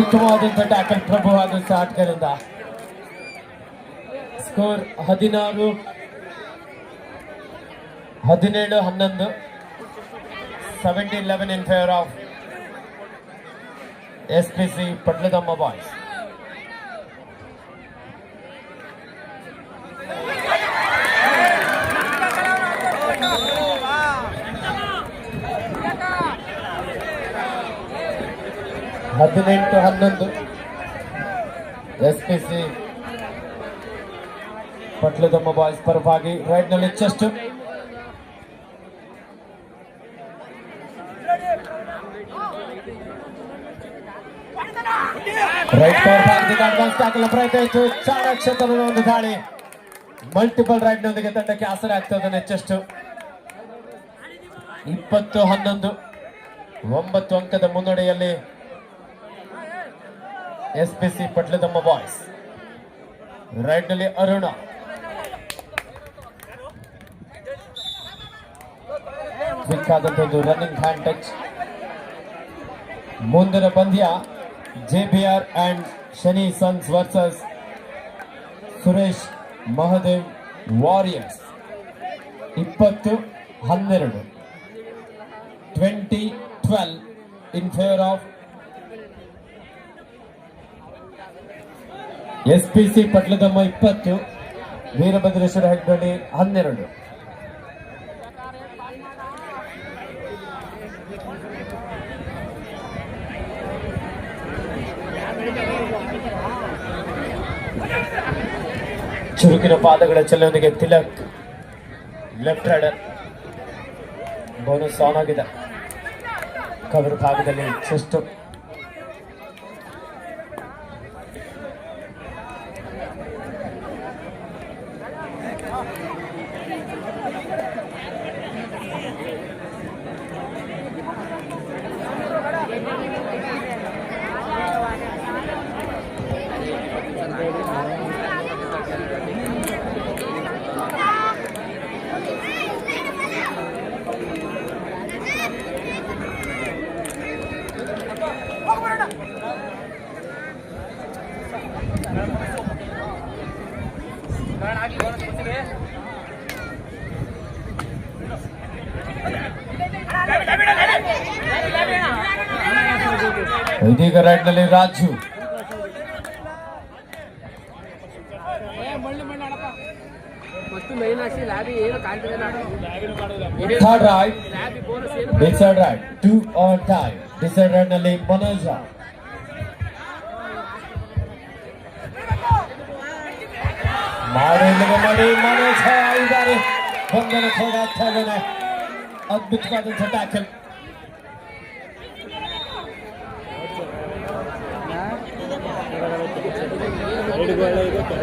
ಉತ್ತಮವಾದಂಥ ಟ್ಯಾಕಲ್ ಪ್ರಭುವಾದಂಥ ಆಟಗಾರರಿಂದ. Score 17-11 17-11 in favor of SPC Patladamma boys. ಹದಿನೆಂಟು 11 SPC ಪಟ್ಲದಮ್ಮ ಬಾಯ್ಸ್ ಪರವಾಗಿ. ರೈಟ್ ನಲ್ಲಿ ಚೆಸ್ಟ್. ರೈಟ್ ಕವರ್ ಭಾಗದಿಂದ ಅಡ್ವಾನ್ಸ್ ಟ್ಯಾಕಲ್ ಪ್ರಯತ್ನ ಇತ್ತು. ಚಾಣಾಕ್ಷತನದ ಒಂದು ದಾಳಿ ಮಲ್ಟಿಪಲ್ ರೈಡ್ ನೊಂದಿಗೆ ತಂಡಕ್ಕೆ ಆಸರೆ ಆಗ್ತದೆ. ಚೆಸ್ಟ್ 20-11 9 ಅಂಕದ ಮುನ್ನಡೆಯಲ್ಲಿ SPC ಪಟ್ಲದಮ್ಮ ಬಾಯ್ಸ್. ರೈಟ್ ನಲ್ಲಿ ಅರುಣ. ಕ್ವಿಕ್ ಆದಂತ ಒಂದು ರನ್ನಿಂಗ್ ಹ್ಯಾಂಡ್ ಟಚ್. ಮುಂದಿನ ಪಂದ್ಯ JBR and Shani sons versus Suresh Mahadev warriors. 20-12 2012 in favour of SPC Patladamma 20, Veerabhadreshwara Hegde 12. ಚುರುಕಿನ ಪಾದಗಳ ಚಲನೆಯೊಂದಿಗೆ Tilak left raider bonus on ಆಗಿದೆ. ಕವರ್ ಭಾಗದಲ್ಲಿ ಚೆಸ್ಟ್. ಇದೀಗ ರೈಟ್ ನಲ್ಲಿ Raju. Third raid, decide raid, 2 on time. Decide raid ನಲ್ಲಿ ಮನೋಜ. ಮಾಡಿ ಮನೋಜ ಇದ್ದಾರೆ. ಬಂಧನಕ್ಕೆ ಹೋಗ್ತಾ ಇದ್ದಾನೆ. ಅದ್ಭುತವಾದಂಥ ಟ್ಯಾಕಲ್.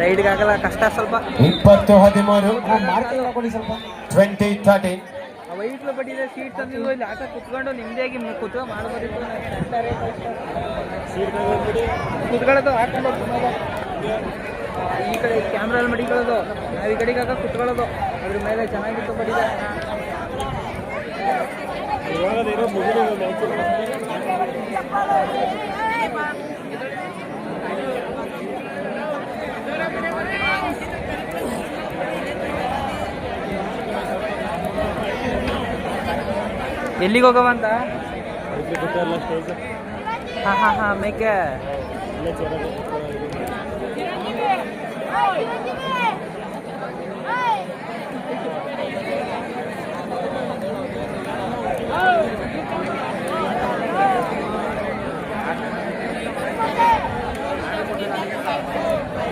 ರೈಡ್ಗೆ ಆಗಲ್ಲ, ಕಷ್ಟ ಸ್ವಲ್ಪ. 20-13 ಸ್ವಲ್ಪ 20-13. ವೈಟ್ಲು ಬಟ್ಟಿದೆ ಸೀಟ್ ತಂದಿದ್ದು ಇಲ್ಲಿ ಆಟ ಕುತ್ಕೊಂಡು ನಿಮ್ದಾಗಿ ಕುತ್ಕೊಂಡು ಮಾಡ್ಬೋದಿತ್ತು. ಕುತ್ಕೊಳ್ಳೋದು ಹಾಕೊಂಡು ಈ ಕಡೆ ಕ್ಯಾಮ್ರಲ್ಲಿ ಮಡಿಕೊಳ್ಳೋದು, ನಾವು ಈ ಕಡೆಗೆ ಹಾಕ ಕುತ್ಕೊಳ್ಳೋದು. ಅದ್ರ ಮೇಲೆ ಚೆನ್ನಾಗಿತ್ತು ಬಟ್ಟಿದೆ. ಎಲ್ಲಿಗೆ ಹೋಗವಂತ? ಹಾಂ ಮೇಕೆ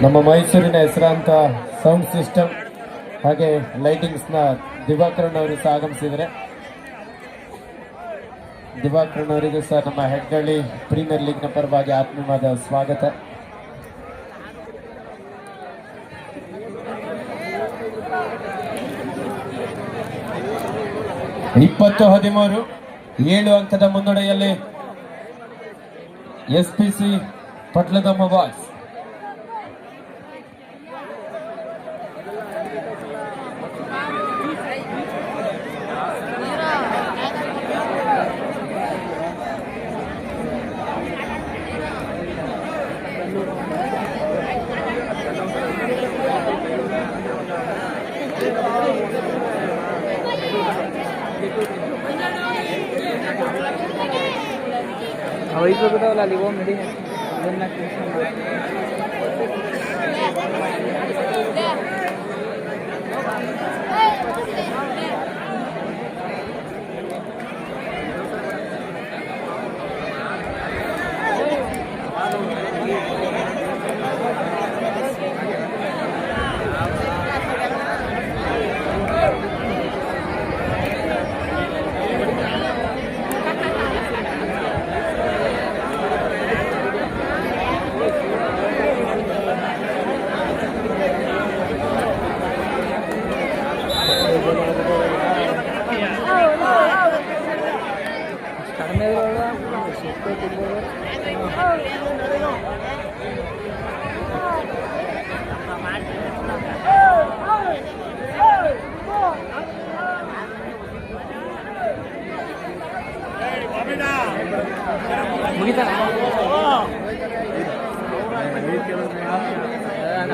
ನಮ್ಮ ಮೈಸೂರಿನ ಹೆಸರಾಂತ ಸೌಂಡ್ ಸಿಸ್ಟಮ್ ಹಾಗೆ ಲೈಟಿಂಗ್ಸ್ನ ದಿವಾಕರನ್ ಅವರು ಸಹ ಆಗಮಿಸಿದರೆ. ದಿವಾಕರನ್ ಅವರಿಗೂ ಸಹ ನಮ್ಮ ಹೆಗ್ಗಳ್ಳಿ ಪ್ರೀಮಿಯರ್ ಲೀಗ್ನ ಪರವಾಗಿ ಆತ್ಮೀಯವಾದ ಸ್ವಾಗತ. ಇಪ್ಪತ್ತು 13 7 ಅಂಕದ ಮುನ್ನಡೆಯಲ್ಲಿ SPC ಪಟ್ಲದಮ್ಮ ಬಾಯ್ಸ್. ವೈಟ್ ಬಿದ್ದಾವಲ್ಲ ಅಲ್ಲಿ ಹೋಗಿ ನಡಿ. ಅದನ್ನ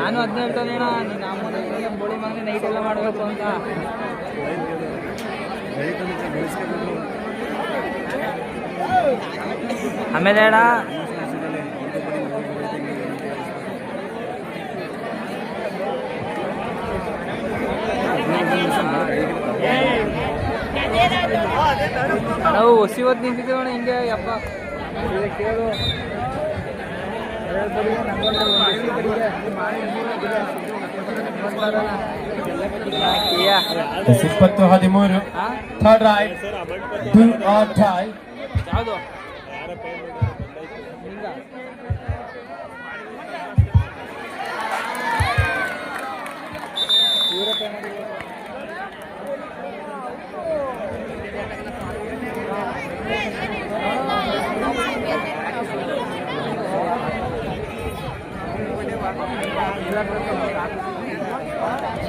ನಾನು ಅದನ್ನ ಹೇಳ್ತಾನೆ ಅಣ್ಣ, ನೀನು ಅಮ್ಮನಿಗೆ ಬೋಳಿ ಮಗನೇ ನೈಟ್ ಎಲ್ಲ ಮಾಡಬೇಕು ಅಂತ. ಆಮೇಲೆ ಅಣ್ಣ ನಾವು ಹೊಸಿ ಹೊತ್ತು ನಿಂತಿದ್ದೇವಣ್ಣ ಹಿಂಗೆ ಯಪ್ಪ ಕೇಳು. ಇಪ್ಪತ್ತು 13 third raid do or die. ಯಾವುದು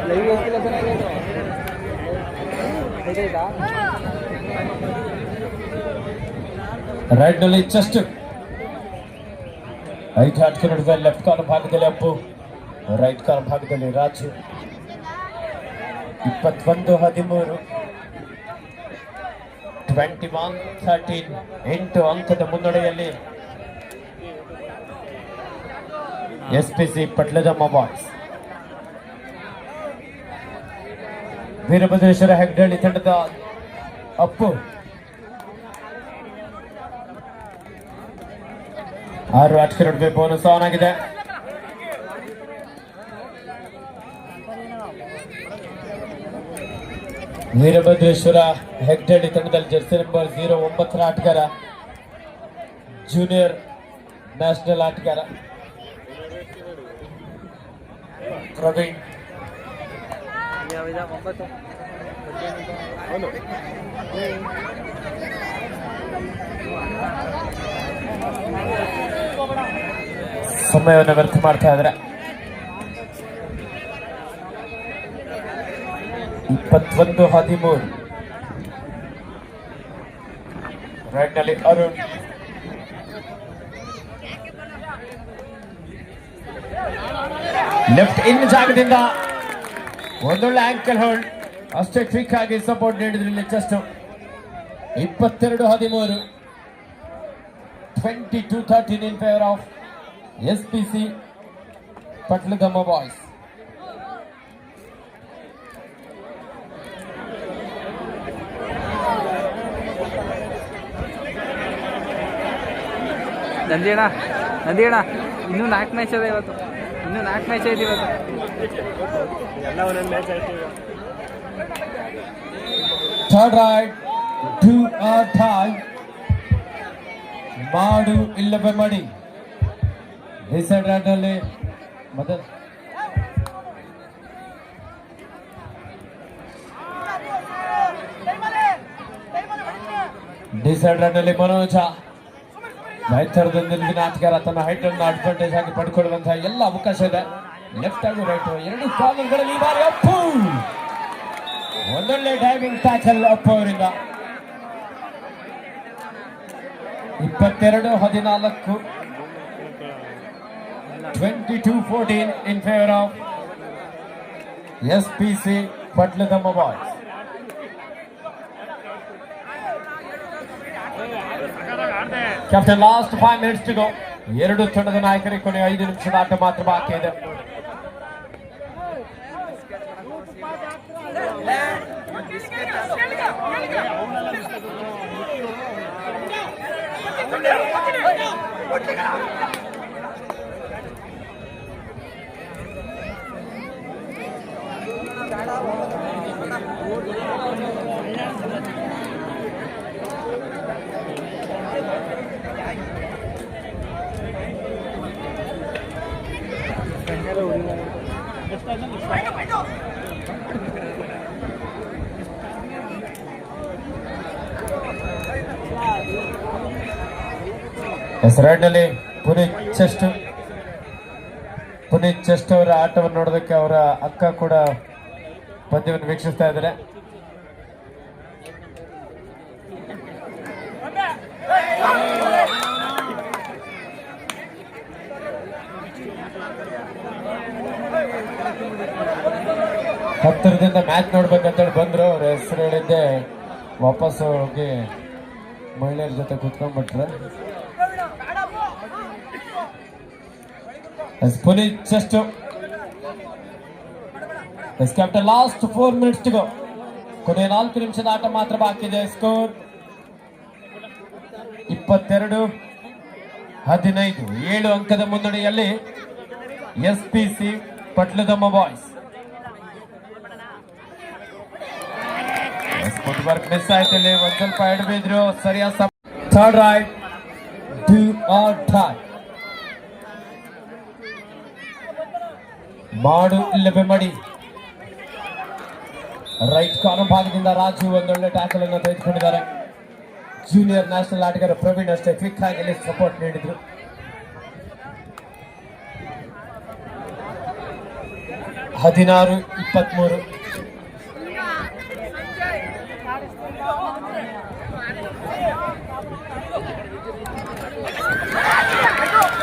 ಲೈವ್ ಹೋಗ್ತಿಲ್ಲ ಹೇಗಾಯ್ತಾ? ರೈಟ್ ನಲ್ಲಿ ಚೆಸ್ಟ್, ರೈಟ್ ಹ್ಯಾಂಡ್ ಕನ್ನಡದ ಲೆಫ್ಟ್ ಕಾರ್ನ್ ಭಾಗದಲ್ಲಿ ಅಪ್ಪು, ರೈಟ್ ಕಾರ್ನ್ ಭಾಗದಲ್ಲಿ ರಾಜು. 21-13 21-13 8 ಅಂಕದ ಮುನ್ನಡೆಯಲ್ಲಿ SPC ಪಟ್ಲದಮ್ಮ ಬಾಯ್ಸ್. ವೀರಭದ್ರೇಶ್ವರ ಹೆಗ್ಡಳ್ಳಿ ತಂಡದ ಅಪ್ಪು 6 ಆಟಕ್ಕೆ ನಡುವೆ ಬೋನಸ್ ಆನ್ ಆಗಿದೆ. ವೀರಭದ್ರೇಶ್ವರ ಹೆಗ್ಡಳ್ಳಿ ತಂಡದಲ್ಲಿ ಜರ್ಸಿ ನಂಬರ್ 09 ಆಟಗಾರ, ಜೂನಿಯರ್ ನ್ಯಾಷನಲ್ ಆಟಗಾರ ಪ್ರವೀಣ್. ಸಮಯವನ್ನು ವ್ಯರ್ಥ ಮಾಡ್ತಾ ಇದ್ದಾರೆ. 21-13 ರೈಟ್ ನಲ್ಲಿ ಅರುಣ್, ಲೆಫ್ಟ್ ಇನ್ ಜಾಗದಿಂದ ಒಂದೊಳ್ಳೆ ಆಂಕಲ್ ಹೋಲ್ಡ್, ಅಷ್ಟೇ ಕ್ವಿಕ್ ಆಗಿ ಸಪೋರ್ಟ್ ನೀಡಿದ್ರಲ್ಲಿ just. 22-13 22-13 in favour of SPC Patladamma boys. ನಂದಿಯಣ್ಣ ಇನ್ನೂ 4 ಮ್ಯಾಚ್ ಇದೆ ಇವತ್ತು, ಇನ್ನೂ 4 ಮ್ಯಾಚ್ ಐತೆ ಇವತ್ತು. ಎಲ್ಲ ಒಂದೊಂದು ಮ್ಯಾಚ್ ಆಯ್ತು. Third raid do or die, ಮಾಡು ಇಲ್ಲವೇ ಮಾಡಿ. ಡಿಸೈಡ್ ರೈಟ್ ನಲ್ಲಿ ಮೊದಲು ಡಿಸೈಡ್ ರೈಟ್ ನಲ್ಲಿ ಮನೋಜ, ಮೈಥರದಿಂದ ಆಟಗಾರ ತನ್ನ ಹೈಟ್ ಅನ್ನು ಅಡ್ವಾಂಟೇಜ್ ಆಗಿ ಪಡ್ಕೊಳ್ಳುವಂತಹ ಎಲ್ಲ ಅವಕಾಶ ಇದೆ. ಲೆಫ್ಟ್ ಹಾಗೂ ರೈಟ್ ಎರಡು ಕಾರ್ನರ್ಗಳಲ್ಲಿ ಈ ಬಾರಿ ಅಪ್ಪು, ಒಂದೊಳ್ಳೆ ಡೈವಿಂಗ್ ಟ್ಯಾಕಲ್ ಅಪ್ಪು ಅವರಿಂದ. 22-14 22-14 in favor of SPC Patladamma boys. Captain last 5 minutes to go. ಎರಡು ತಂಡದ ನಾಯಕರಿಗೆ ಕೊನೆ 5 ನಿಮಿಷದ ಆಟ ಮಾತ್ರ ಬಾಕಿ ಇದೆ. ಹೆಸರಾಡಿನಲ್ಲಿ ಪುನೀತ್ ಚೆಸ್ಟ್ ಅವರ ಆಟವನ್ನು ನೋಡೋದಕ್ಕೆ ಅವರ ಅಕ್ಕ ಕೂಡ ಪಂದ್ಯವನ್ನು ವೀಕ್ಷಿಸ್ತಾ ಇದ್ದಾರೆ. ಹತ್ತಿರದಿಂದ ಮ್ಯಾಚ್ ನೋಡ್ಬೇಕಂತೇಳಿ ಬಂದ್ರು. ಅವ್ರ ಹೆಸರು ಹೇಳಿದ್ದೆ ವಾಪಸ್ ಹೋಗಿ ಮಹಿಳೆಯರ ಜೊತೆ ಕುತ್ಕೊಂಡ್ಬಿಟ್ರೆ. Puneeth just captain last 4 minutes to go. ಕೊನೆಯ 4 ನಿಮಿಷದ ಆಟ ಮಾತ್ರ ಬಾಕಿ ಇದೆ. ಸ್ಕೋರ್ 22-15. 7 ಅಂಕದ ಮುನ್ನಡೆಯಲ್ಲಿ ಎಸ್ಪಿಸಿ ಪಟ್ಲದಮ್ಮ ಬಾಯ್ಸ್. ಫುಟ್ವರ್ಕ್ ಮಿಸ್ ಆಯ್ತು ಇಲ್ಲಿ. ಒಂದ್ ಸ್ವಲ್ಪ ಎಡಬಿದ್ರು. ಸರಿಯಾದ third right do or die. ಮಾಡು ಇಲ್ಲವೇ ಮಡಿ. ರೈಟ್ ಕಾರ್ನರ್ ಭಾಗದಿಂದ ರಾಜು ಒಂದೊಳ್ಳೆ ಟ್ಯಾಕಲ್ ಅನ್ನು ತೆಗೆದುಕೊಂಡಿದ್ದಾರೆ. ಜೂನಿಯರ್ ನ್ಯಾಷನಲ್ ಆಟಗಾರ ಪ್ರವೀಣ್ ಅಷ್ಟೇ ಕ್ವಿಕ್ ಆಗಿ ಇಲ್ಲಿ ಸಪೋರ್ಟ್ ನೀಡಿದ್ರು. ಹದಿನಾರು 23.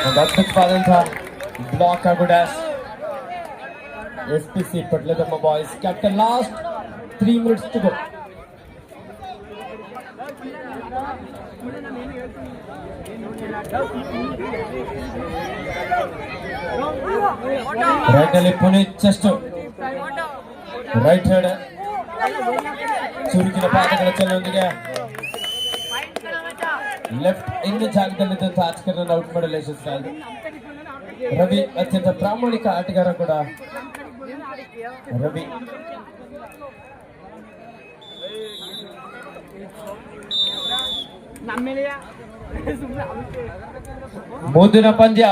ಒಂದು ಅದ್ಭುತವಾದಂತಹ ಬ್ಲಾಕ್ ಹಾಗೂ dash. SPC Patladamma boys captain last 3 minutes to go. Raid ಅಲ್ಲಿ ಪುನೀತ್ ಚೆಸ್ಟ್. ರೈಟ್ ಹ್ಯಾಂಡ್ ಚುರುಕಿನ ಪಾದಗಳ ಚಲನೆಯೊಂದಿಗೆ ಲೆಫ್ಟ್ ಇನ್ನು ಜಾಗದಲ್ಲಿದ್ದಂತಹ ಆಟಗಾರರನ್ನು ಔಟ್ ಮಾಡಲು ಯಶಸ್ವಿಯಾಗಿದೆ. ರವಿ ಅತ್ಯಂತ ಪ್ರಾಮಾಣಿಕ ಆಟಗಾರ ಕೂಡ. ರವಿ ಮುಂದಿನ ಪಂದ್ಯ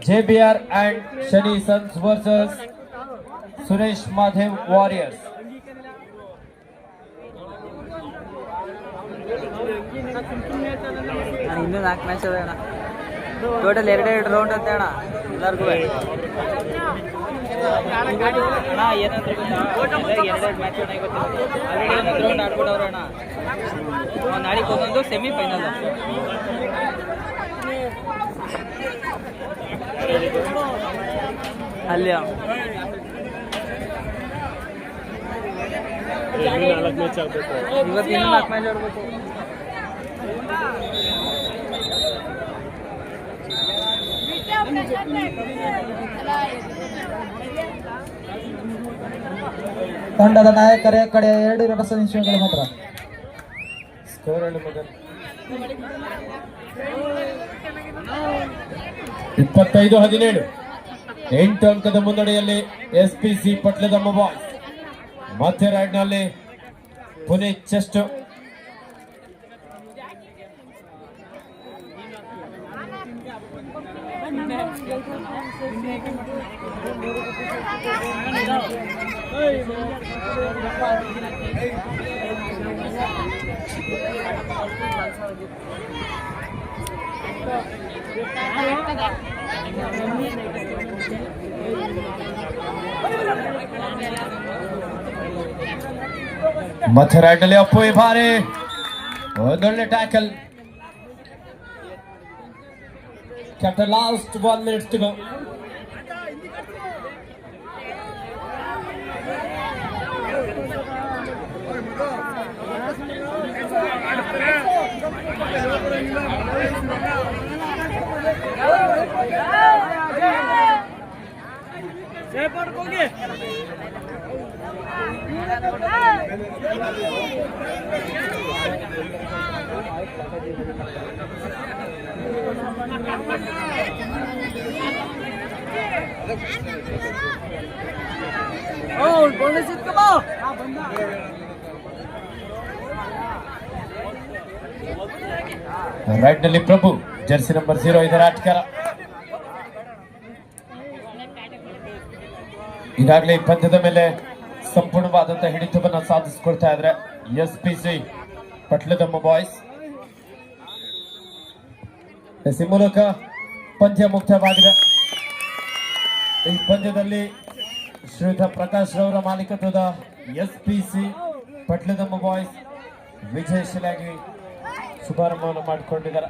JBR and Shani sons versus Suresh Madhev warriors. ಇನ್ನೂ 4 ಮ್ಯಾಚ್ ಅದ ಅಣ್ಣ. ಟೋಟಲ್ 2 ರೌಂಡ್ ಅಂತ ಅಣ್ಣ ಎಲ್ಲರಿಗೂ. ಅಣ್ಣ ಏನಂದ್ರೆ ಗೊತ್ತಾ, 2 ಮ್ಯಾಚ್ ಆಲ್ರೆಡಿ 1 ರೌಂಡ್ ಆಡ್ಬಿಟ್ಟವ್ರೆ ಅಣ್ಣ. ನಾಳೆಗೆ ಒಂದೊಂದು ಸೆಮಿಫೈನಲ್. ಅಲ್ಲಿ ಇವತ್ತು ಇನ್ನೂ 4 ಮ್ಯಾಚ್ ಆಡ್ಬೇಕು. ತಂಡದ ನಾಯಕರ ಕಡೆ 2 ರಭಸ ನಿಮಿಷಗಳು ಮಾತ್ರ. ಸ್ಕೋರ್ ಹೇಳಿ ಮಗನ್. 25-17. 8 ಅಂಕದ ಮುನ್ನಡೆಯಲ್ಲಿ ಎಸ್ಪಿಸಿ ಪಟ್ಲದಮ್ಮ ಬಾಯ್ಸ್. ಮಧ್ಯ ರೈಡ್ ನಲ್ಲಿ ಪುನೀತ್ ಚೆಸ್ಟ್. ಮಧ್ಯ ರೈಡ್ ನಲ್ಲಿ ಅಪ್ಪು ಬಾರಿ ಒಂದೊಳ್ಳೆ tackle. Captain last 1 minute to go. Raid ನಲ್ಲಿ ಪ್ರಭು ಜರ್ಸಿ ನಂಬರ್ 0 ಆಟಗಾರ. ಈಗಾಗಲೇ ಈ ಪಂದ್ಯದ ಮೇಲೆ ಸಂಪೂರ್ಣವಾದಂತಹ ಹಿಡಿತವನ್ನು ಸಾಧಿಸಿಕೊಳ್ತಾ ಇದ್ರೆ ಎಸ್ಪಿಸಿ ಪಟ್ಲದಮ್ಮ ಬಾಯ್ಸ್. ಈ ಮೂಲಕ ಪಂದ್ಯ ಮುಕ್ತವಾಗಿದೆ. ಈ ಪಂದ್ಯದಲ್ಲಿ ಶ್ರೀಯುತ ಪ್ರಕಾಶ್ ರವರ ಮಾಲೀಕತ್ವದ ಎಸ್ಪಿಸಿ ಪಟ್ಲದಮ್ಮ ಬಾಯ್ಸ್ ವಿಜಯಶೀಲಾಗಿ ಶುಭಾರಂಭವನ್ನು ಮಾಡಿಕೊಂಡಿದ್ದಾರೆ.